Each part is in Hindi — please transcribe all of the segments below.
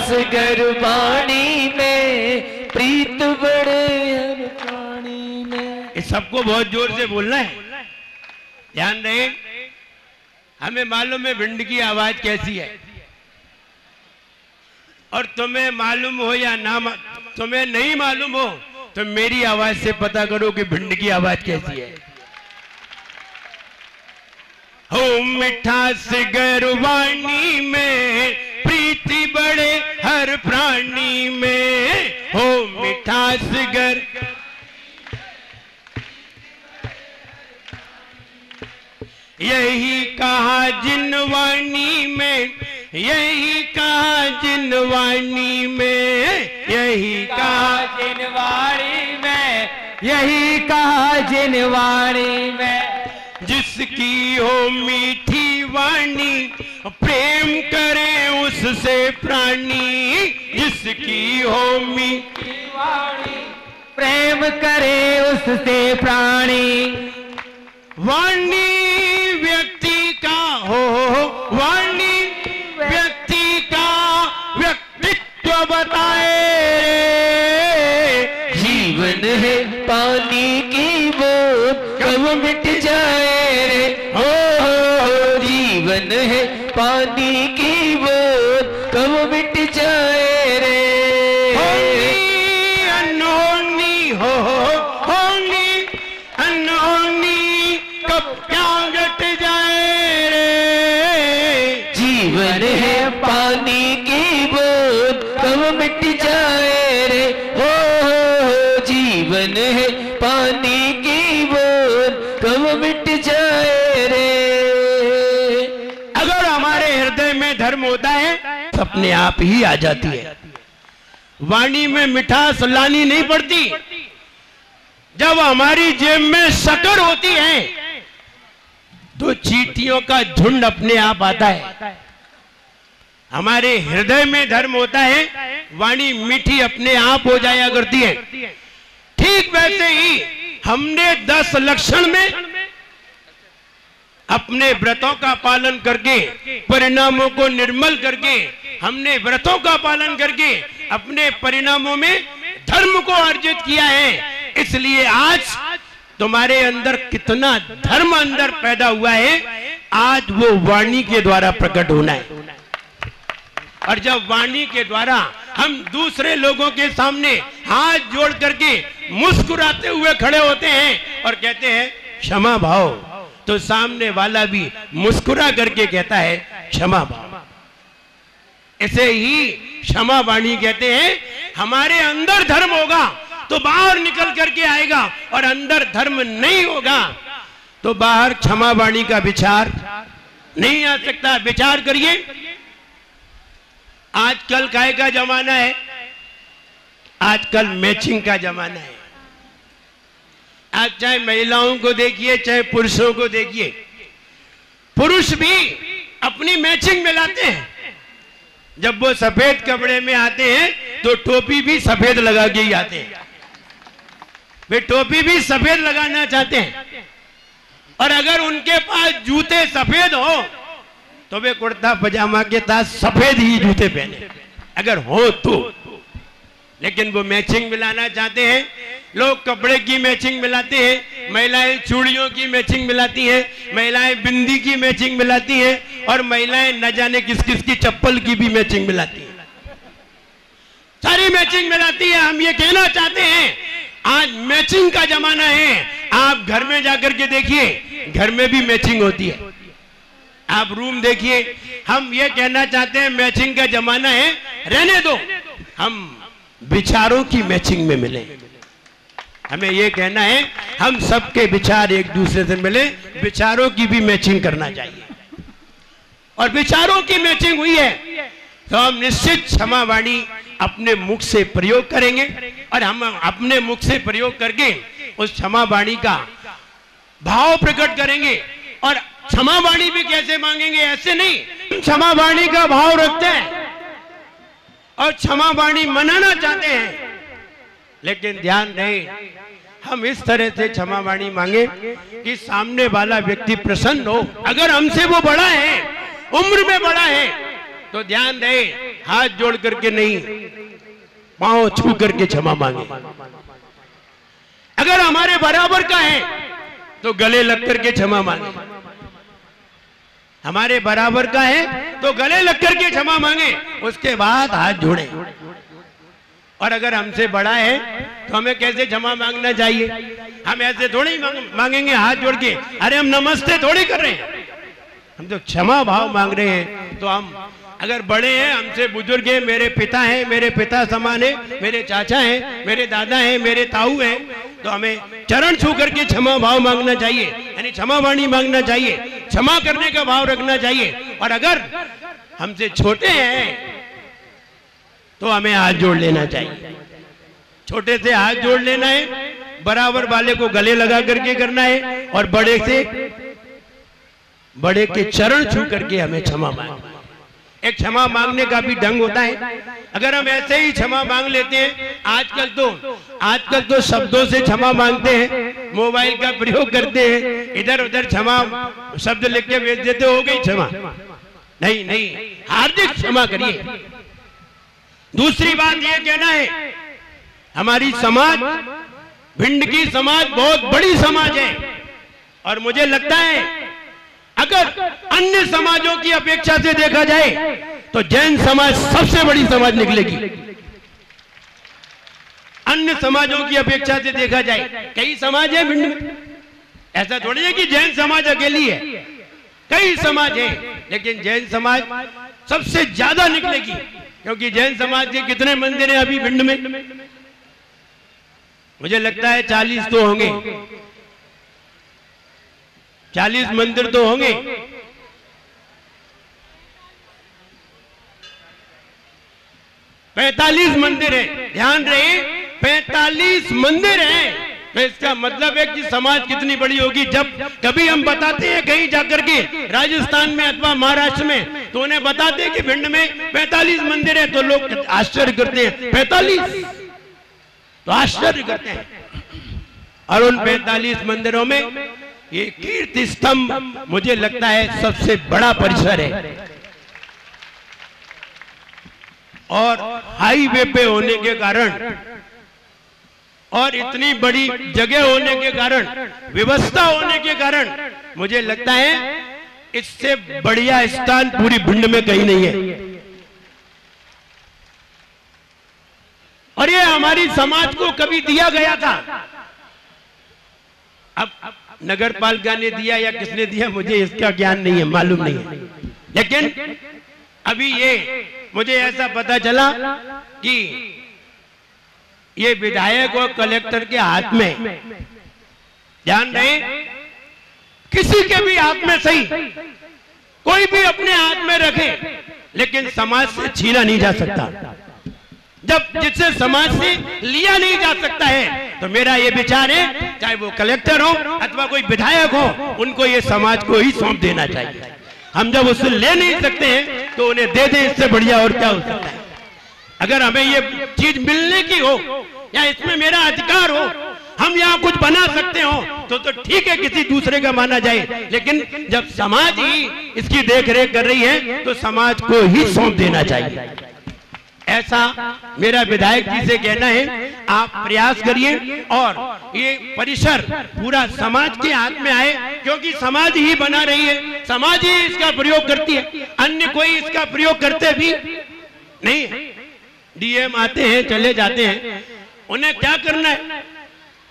सगर वाणी में, प्रीत बड़े हर प्राणी में। इस सबको बहुत जोर से बोलना है, ध्यान रहे। हमें मालूम है भिंड की आवाज कैसी है, और तुम्हें मालूम हो या ना, तुम्हें नहीं मालूम हो तो मेरी आवाज से पता करो कि भिंड की आवाज कैसी है। हो मिठास गरवाणी में, प्रीति बड़े हर प्राणी में। हो मिठास गर, यही कहा जिन वाणी में, यही कहा जिन वाणी में, यही कहा जिन वाणी में, यही कहा जिन वाणी में। जिसकी हो मीठी वाणी, प्रेम करे उससे प्राणी। जिसकी हो मीठी वाणी, प्रेम करे उससे प्राणी। वाणी व्यक्ति का हो, वाणी व्यक्ति का व्यक्तित्व बताए। जीवन है पानी की बूंद, कब मिट जाए रे। हो जीवन है पानी की बूंद, कब मिट जाए रे। होनी अनहोनी हो, होनी अनहोनी कब क्या घट जाए रे। जीवन है पानी की बूंद, कब मिट जाए रे। हो जीवन है पानी की बूंद, कब मिट जाए रे। अगर हमारे हृदय में धर्म होता है अपने आप ही आ जाती है। वाणी में मिठास लानी नहीं पड़ती। जब हमारी जेब में शक्कर होती है तो चींटियों का झुंड अपने आप आता है। हमारे हृदय में धर्म होता है, वाणी मीठी अपने आप हो जाया करती है। ठीक वैसे ही हमने 10 लक्षण में अपने व्रतों का पालन करके, परिणामों को निर्मल करके, हमने व्रतों का पालन करके अपने परिणामों में धर्म को अर्जित किया है। इसलिए आज तुम्हारे अंदर कितना धर्म अंदर पैदा हुआ है, आज वो वाणी के द्वारा प्रकट होना है। और जब वाणी के द्वारा हम दूसरे लोगों के सामने हाथ जोड़ करके मुस्कुराते हुए खड़े होते हैं और कहते हैं क्षमा भाव, तो सामने वाला भी मुस्कुरा करके कहता है क्षमा भाव। ऐसे ही क्षमा वाणी कहते हैं। हमारे अंदर धर्म होगा तो बाहर निकल करके आएगा, और अंदर धर्म नहीं होगा तो बाहर क्षमा वाणी का विचार नहीं आ सकता। विचार करिए, आजकल काय का जमाना है, आजकल मैचिंग का जमाना है। आज चाहे महिलाओं को देखिए चाहे पुरुषों को देखिए, पुरुष भी अपनी मैचिंग में लाते हैं। जब वो सफेद कपड़े में आते हैं तो टोपी भी सफेद लगा के ही आते हैं। वे टोपी भी सफेद लगाना चाहते हैं, और अगर उनके पास जूते सफेद हो तो वे कुर्ता पजामा के साथ सफेद ही जूते पहने, अगर हो तो। लेकिन वो मैचिंग मिलाना चाहते हैं। लोग कपड़े की मैचिंग मिलाते हैं, महिलाएं चूड़ियों की मैचिंग मिलाती हैं, महिलाएं बिंदी की मैचिंग मिलाती हैं, और महिलाएं न जाने किस किस की चप्पल की भी मैचिंग मिलाती हैं। सारी मैचिंग मिलाती है। हम ये कहना चाहते हैं आज मैचिंग का जमाना है। आप घर में जाकर के देखिए, घर में भी मैचिंग होती है। आप रूम देखिए। हम ये कहना चाहते हैं मैचिंग का जमाना है, रहने दो, हम विचारों की मैचिंग में मिले। हमें ये कहना है हम सबके विचार एक दूसरे से मिले, विचारों की भी मैचिंग करना चाहिए। और विचारों की मैचिंग हुई है तो हम निश्चित क्षमा वाणी अपने मुख से प्रयोग करेंगे, और हम अपने मुख से प्रयोग करके उस क्षमा वाणी का भाव प्रकट करेंगे। और क्षमा वाणी भी कैसे मांगेंगे, ऐसे नहीं, क्षमा वाणी का भाव रखते हैं और क्षमा वाणी मनाना चाहते हैं। लेकिन ध्यान रहे, हम इस तरह से क्षमा वाणी मांगे कि सामने वाला व्यक्ति प्रसन्न हो। अगर हमसे वो बड़ा है, उम्र में बड़ा है, तो ध्यान रहे हाथ जोड़ करके नहीं, पांव छू करके क्षमा मांगे। अगर हमारे बराबर का है तो गले लग करके क्षमा मांगे। हमारे बराबर का है तो गले लग करके क्षमा मांगे, उसके बाद हाथ जोड़े। और अगर हमसे बड़ा है तो हमें कैसे क्षमा मांगना चाहिए? हम ऐसे थोड़ी मांगेंगे हाथ जोड़ के, अरे हम नमस्ते थोड़ी कर रहे हैं, हम तो क्षमा भाव मांग रहे हैं। तो हम अगर बड़े हैं, हमसे बुजुर्ग हैं, मेरे पिता हैं, मेरे पिता समान है, मेरे चाचा हैं, मेरे दादा हैं, मेरे ताऊ हैं, तो हमें चरण छू करके क्षमा भाव मांगना चाहिए, यानी क्षमा वाणी मांगना चाहिए, क्षमा करने का भाव रखना चाहिए। और अगर हमसे छोटे हैं तो हमें हाथ जोड़ लेना चाहिए। छोटे से हाथ जोड़ लेना है, बराबर वाले को गले लगा करके करना है, और बड़े के चरण छू करके हमें क्षमा मांगना। एक क्षमा मांगने का भी ढंग होता है। अगर हम ऐसे ही क्षमा मांग लेते हैं, आजकल तो शब्दों से क्षमा मांगते हैं, मोबाइल का प्रयोग करते हैं, इधर उधर क्षमा शब्द लिख के भेज देते, हो गई क्षमा। नहीं, हार्दिक क्षमा करिए। दूसरी बात यह कहना है, हमारी समाज, भिंड की समाज बहुत बड़ी समाज है, और मुझे लगता है अगर अन्य समाजों की अपेक्षा से देखा जाए तो जैन समाज सबसे बड़ी समाज निकलेगी। अन्य समाजों की अपेक्षा से देखा जाए, कई समाज है भिंड में, ऐसा थोड़ी है कि जैन समाज अकेली है, कई समाज है, लेकिन जैन समाज सबसे ज्यादा निकलेगी। क्योंकि जैन समाज के कितने मंदिर हैं अभी भिंड में? मुझे लगता है 40 तो होंगे, 40 मंदिर तो होंगे। 45 मंदिर है, ध्यान रहे, 45 मंदिर हैं। तो इसका मतलब है कि समाज कितनी बड़ी होगी। जब कभी हम बताते हैं कहीं जाकर के राजस्थान में अथवा महाराष्ट्र में, तो उन्हें बताते हैं कि भिंड में 45 मंदिर है, तो लोग आश्चर्य करते हैं, 45, तो आश्चर्य करते हैं। और उन 45 मंदिरों में ये कीर्ति स्तंभ मुझे लगता है सबसे बड़ा परिसर है, और हाईवे पे होने के कारण और इतनी बड़ी जगह होने के कारण, व्यवस्था होने के कारण, मुझे लगता है इससे बढ़िया स्थान पूरी भिंड में कहीं नहीं है। और ये हमारी समाज को कभी दिया गया था। अब नगर पालिका ने दिया या किसने दिया मुझे इसका ज्ञान नहीं है, मालूम नहीं है, लेकिन अभी ये मुझे ऐसा पता चला कि ये विधायक और कलेक्टर के हाथ में, ध्यान रहे, किसी के भी हाथ में सही, कोई भी अपने हाथ में रखे, लेकिन समाज से छीना नहीं जा सकता। जब जिससे समाज से लिया नहीं जा सकता है, तो मेरा ये विचार है, चाहे वो कलेक्टर हो अथवा कोई विधायक हो, उनको ये समाज को ही सौंप देना चाहिए। हम जब उससे ले नहीं सकते हैं तो उन्हें दे दें, इससे बढ़िया और क्या हो सकता है। अगर हमें ये चीज मिलने की हो या इसमें मेरा अधिकार हो, हम यहाँ कुछ बना सकते हो तो ठीक है, किसी दूसरे का माना जाए, लेकिन जब समाज ही इसकी देखरेख कर रही है तो समाज को ही सौंप देना चाहिए। ऐसा मेरा विधायक जी से कहना है। आप प्रयास करिए और ये परिसर पूरा समाज के हाथ में आए, क्योंकि समाज ही बना रही है, समाज ही इसका प्रयोग करती है, अन्य कोई इसका प्रयोग करते भी नहीं है। डीएम आते हैं चले जाते हैं, उन्हें क्या करना है?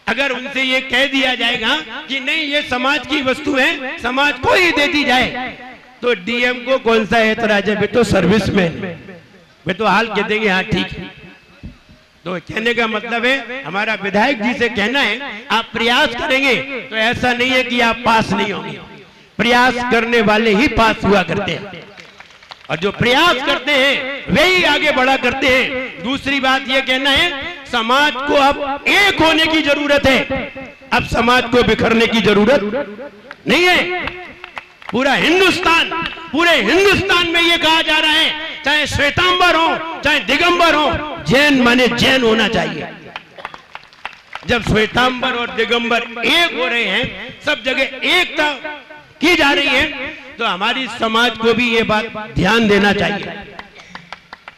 अगर उनसे ये कह दिया जाएगा कि नहीं ये समाज की वस्तु है, समाज को ही दे दी जाए, तो डीएम को कौन सा एतराज है? वे तो सर्विसमैन, वे तो हाल कह देंगे हाँ ठीक है। तो कहने का मतलब है, हमारा विधायक जी से कहना है, आप प्रयास करेंगे तो ऐसा नहीं है कि आप पास नहीं होंगे, प्रयास करने वाले ही पास हुआ करते हैं, और जो प्रयास करते हैं वे ही आगे बढ़ा करते हैं। दूसरी बात यह कहना है, समाज को अब एक होने की जरूरत है, अब समाज को बिखरने की जरूरत नहीं है। पूरे हिंदुस्तान में यह कहा जा रहा है, चाहे श्वेतांबर हो चाहे दिगंबर हो, जैन माने जैन होना चाहिए। जब श्वेतांबर और दिगंबर एक हो रहे हैं, सब जगह एकता की जा रही है, तो हमारी समाज को भी ये बात ध्यान देना चाहिए।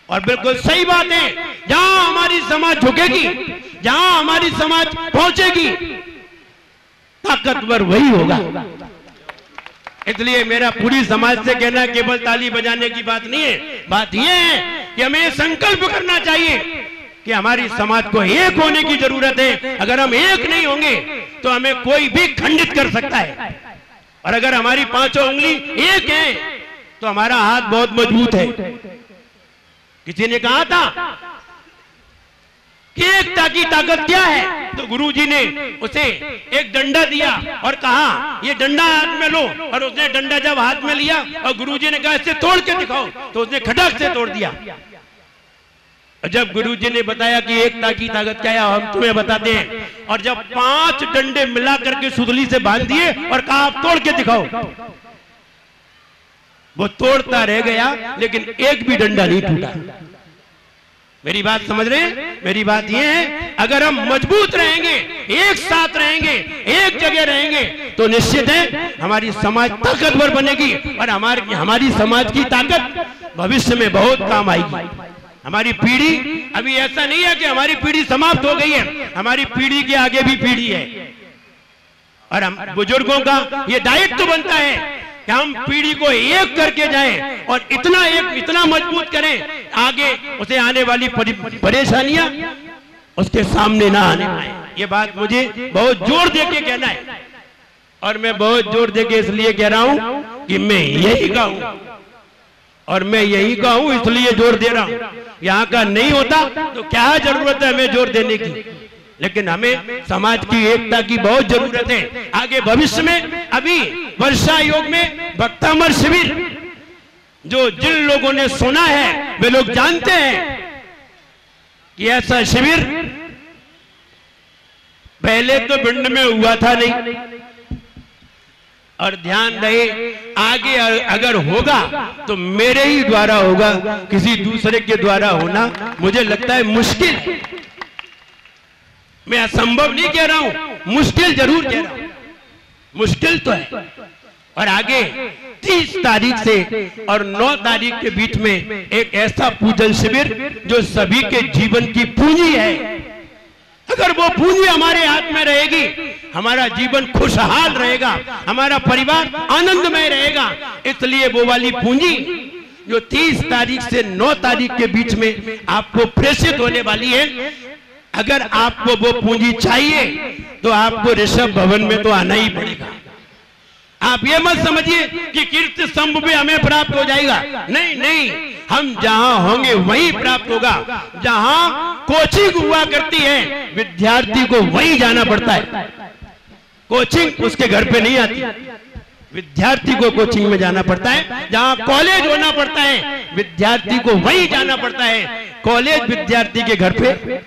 और बिल्कुल सही बात है, जहां हमारी समाज झुकेगी, जहां हमारी समाज पहुंचेगी, ताकतवर वही होगा। इसलिए मेरा पूरी समाज से कहना केवल ताली बजाने की बात नहीं है, बात यह है कि हमें संकल्प करना चाहिए कि हमारी समाज को एक होने की जरूरत है। अगर हम एक नहीं होंगे तो हमें कोई भी खंडित कर सकता है, और अगर हमारी पांचों उंगली एक है तो हमारा हाथ बहुत मजबूत है। किसी ने कहा था कि एकता की ताकत क्या है, तो गुरुजी ने उसे एक डंडा दिया और कहा ये डंडा हाथ में लो, और उसने डंडा जब हाथ में लिया और गुरुजी ने कहा इसे तोड़ के दिखाओ, तो उसने खटक से तोड़ दिया। जब गुरुजी ने बताया कि एकता की ताकत क्या है, हम तुम्हें बताते हैं, और जब 5 डंडे मिला करके सुतली से बांध दिए और कहा आप तोड़ के दिखाओ, वो तोड़ता रह गया लेकिन एक भी डंडा नहीं टूटा। मेरी बात समझ रहे हैं? मेरी बात यह है, अगर हम मजबूत रहेंगे, एक साथ रहेंगे, एक जगह रहेंगे, तो निश्चित है हमारी समाज ताकतवर बनेगी, और हमारी समाज की ताकत भविष्य में बहुत काम आएगी। हमारी पीढ़ी, अभी ऐसा नहीं है कि हमारी पीढ़ी समाप्त हो गई है, हमारी पीढ़ी के आगे भी पीढ़ी है, और हम बुजुर्गों का ये दायित्व बनता है कि हम पीढ़ी को एक करके जाएं और इतना मजबूत करें, आगे उसे आने वाली परेशानियां उसके सामने ना आने पाए। ये बात मुझे बहुत जोर दे के कहना है, और मैं बहुत जोर दे के इसलिए कह रहा हूं कि मैं यही का हूं, और मैं यही का हूं इसलिए जोर दे रहा हूं। यहां का नहीं होता तो क्या जरूरत है हमें जोर देने की, लेकिन हमें समाज की एकता की बहुत जरूरत है। आगे भविष्य में, अभी वर्षा योग में भक्तामर शिविर, जो जिन लोगों ने सुना है वे लोग जानते हैं कि ऐसा शिविर पहले तो भिंड में हुआ था नहीं, और ध्यान रहे आगे अगर होगा तो मेरे ही द्वारा होगा, किसी दूसरे के द्वारा होना मुझे लगता है मुश्किल। मैं असंभव नहीं कह रहा हूं, मुश्किल जरूर कह रहा हूं, मुश्किल तो है। और आगे 30 तारीख से और 9 तारीख के बीच में एक ऐसा पूजन शिविर जो सभी के जीवन की पूंजी है। अगर वो पूंजी हमारे हाथ में रहेगी, हमारा जीवन खुशहाल रहेगा, हमारा परिवार आनंदमय रहेगा। इसलिए वो वाली पूंजी जो 30 तारीख से 9 तारीख के बीच में आपको प्रेषित होने वाली है, अगर आपको वो पूंजी चाहिए तो आपको ऋषभ भवन में तो आना ही पड़ेगा। आप ये मत समझिए कि कीर्ति स्तंभ भी हमें प्राप्त हो जाएगा, नहीं नहीं, हम जहां होंगे वहीं प्राप्त होगा। जहां कोचिंग हुआ करती है, विद्यार्थी को वहीं जाना पड़ता है, कोचिंग उसके घर पे नहीं आती, विद्यार्थी को कोचिंग में जाना पड़ता है। जहां कॉलेज होना पड़ता है, विद्यार्थी को वहीं जाना पड़ता है, कॉलेज विद्यार्थी के घर पे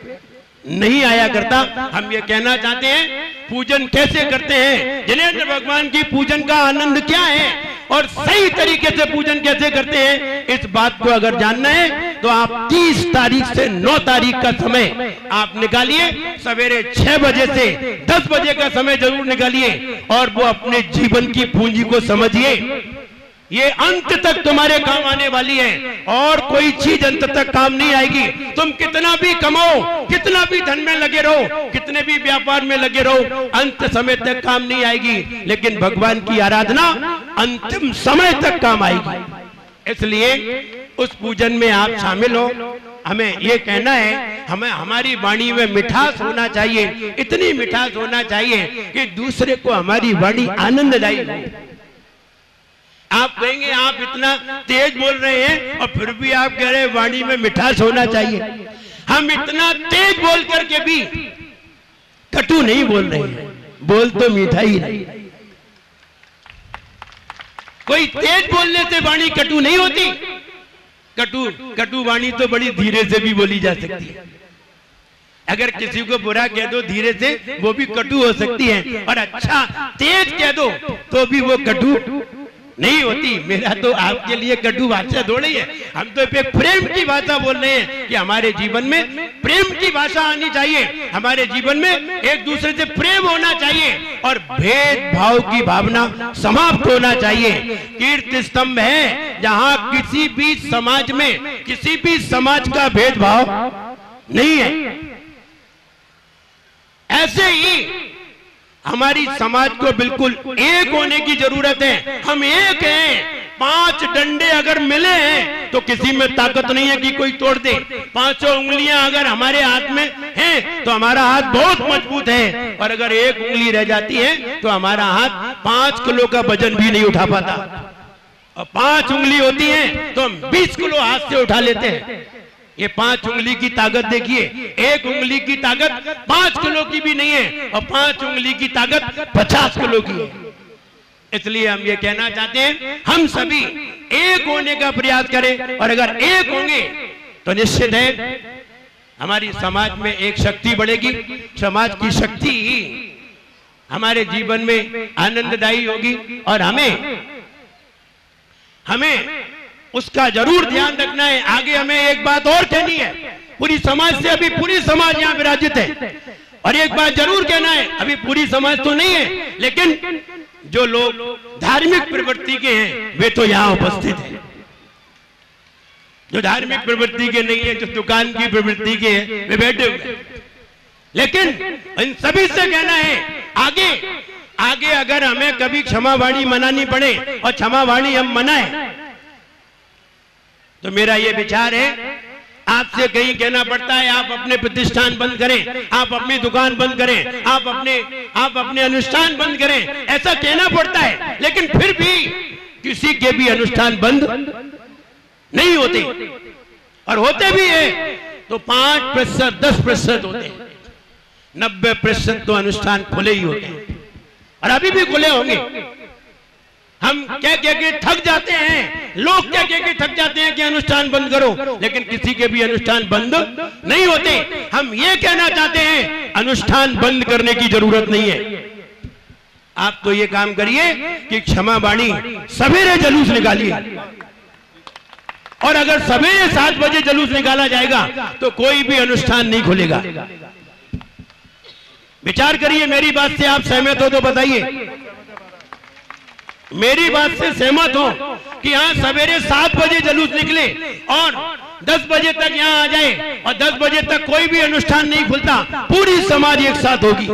नहीं आया करता। हम ये कहना चाहते हैं पूजन कैसे करते हैं, जिनेंद्र भगवान की पूजन का आनंद क्या है और सही तरीके से पूजन कैसे करते हैं, इस बात को अगर जानना है तो आप 30 तारीख से 9 तारीख का समय आप निकालिए, सवेरे 6 बजे से 10 बजे का समय जरूर निकालिए, और वो अपने जीवन की पूंजी को समझिए। ये अंत तक तुम्हारे काम आने वाली है, और कोई चीज अंत तक काम नहीं आएगी। तुम कितना भी कमाओ, कितना भी धन में लगे रहो, कितने भी व्यापार में लगे रहो, अंत समय तक काम नहीं आएगी, लेकिन भगवान की आराधना अंतिम समय तक काम आएगी। इसलिए उस पूजन में आप शामिल हो। हमें ये कहना है, हमें हमारी वाणी में मिठास होना चाहिए, इतनी मिठास होना चाहिए कि दूसरे को हमारी वाणी आनंददायी हो। आप कहेंगे आप इतना तेज बोल रहे हैं और फिर भी आप कह रहे हैं वाणी में मिठास होना चाहिए। हम इतना तेज बोल करके भी कटु नहीं बोल रहे हैं, बोल तो मीठा ही नहीं। कोई तेज बोलने से वाणी कटु नहीं होती। कटु वाणी तो बड़ी धीरे से भी बोली जा सकती है। अगर किसी को बुरा कह दो धीरे से, वो भी कटु हो सकती है, और अच्छा तेज कह दो तो भी वो कटु नहीं होती। मेरा तो आपके लिए कटु भाषा थोड़ी है, हम तो एक प्रेम की भाषा बोल रहे हैं कि हमारे जीवन में प्रेम की भाषा आनी चाहिए, हमारे जीवन में एक दूसरे से प्रेम होना चाहिए और भेदभाव की भावना समाप्त होना चाहिए। कीर्ति स्तंभ है जहां किसी भी समाज में किसी भी समाज का भेदभाव नहीं है। ऐसे ही हमारी समाज को बिल्कुल एक होने की जरूरत है। हम एक हैं, 5 डंडे अगर मिले हैं तो किसी में ताकत नहीं है कि कोई तोड़ दे। 5 उंगलियां अगर हमारे हाथ में हैं तो हमारा हाथ बहुत मजबूत है, और अगर एक उंगली रह जाती है तो हमारा हाथ 5 किलो का वजन भी नहीं उठा पाता। और 5 उंगली होती है तो हम 20 किलो हाथ से उठा लेते हैं। ये 5 उंगली की ताकत देखिए, एक उंगली की ताकत 5 किलो की भी नहीं है और 5 उंगली की ताकत 50 किलो की है। इसलिए हम ये कहना चाहते हैं, हम सभी एक होने का प्रयास करें, और अगर एक होंगे तो निश्चित है हमारी समाज में एक शक्ति बढ़ेगी। समाज की शक्ति ही हमारे जीवन में आनंददायी होगी, और हमें उसका जरूर ध्यान रखना है। आगे हमें एक बात और कहनी है, पूरी समाज से, अभी पूरी समाज यहाँ विराजित है, और एक बात जरूर कहना है, अभी पूरी समाज तो नहीं है, लेकिन जो लोग धार्मिक प्रवृत्ति के हैं वे तो यहाँ उपस्थित हैं। जो धार्मिक प्रवृत्ति के नहीं है, जो दुकान की प्रवृत्ति के हैं, वे बैठे हुए हैं। लेकिन इन सभी से कहना है, आगे अगर हमें कभी क्षमावाणी मनानी पड़े और क्षमावाणी हम मनाएं, तो मेरा ये विचार है, आपसे कहीं कहना पड़ता है आप अपने प्रतिष्ठान बंद करें, आप अपनी दुकान बंद करें, आप अपने अनुष्ठान बंद करें, ऐसा कहना पड़ता है, लेकिन फिर भी किसी के भी अनुष्ठान बंद नहीं होते, और होते भी है तो 5%, 10% होते हैं। 90% तो अनुष्ठान खुले ही होते हैं, और अभी भी खुले होंगे। हम क्या कह के थक जाते हैं, लोग क्या कह के थक जाते हैं कि अनुष्ठान बंद करो, लेकिन किसी के भी अनुष्ठान बंद नहीं होते। हम ये कहना चाहते हैं, अनुष्ठान बंद करने की जरूरत नहीं है। आप तो ये काम करिए कि क्षमावाणी सवेरे जुलूस निकालिए, और अगर सवेरे 7 बजे जुलूस निकाला जाएगा तो कोई भी अनुष्ठान नहीं खुलेगा। विचार करिए, मेरी बात से आप सहमत हो तो बताइए। मेरी बात से सहमत हो कि यहाँ सवेरे 7 बजे जुलूस निकले और 10 बजे तक यहाँ आ जाए, और 10 बजे तक कोई भी अनुष्ठान नहीं खुलता, पूरी समाज एक साथ होगी।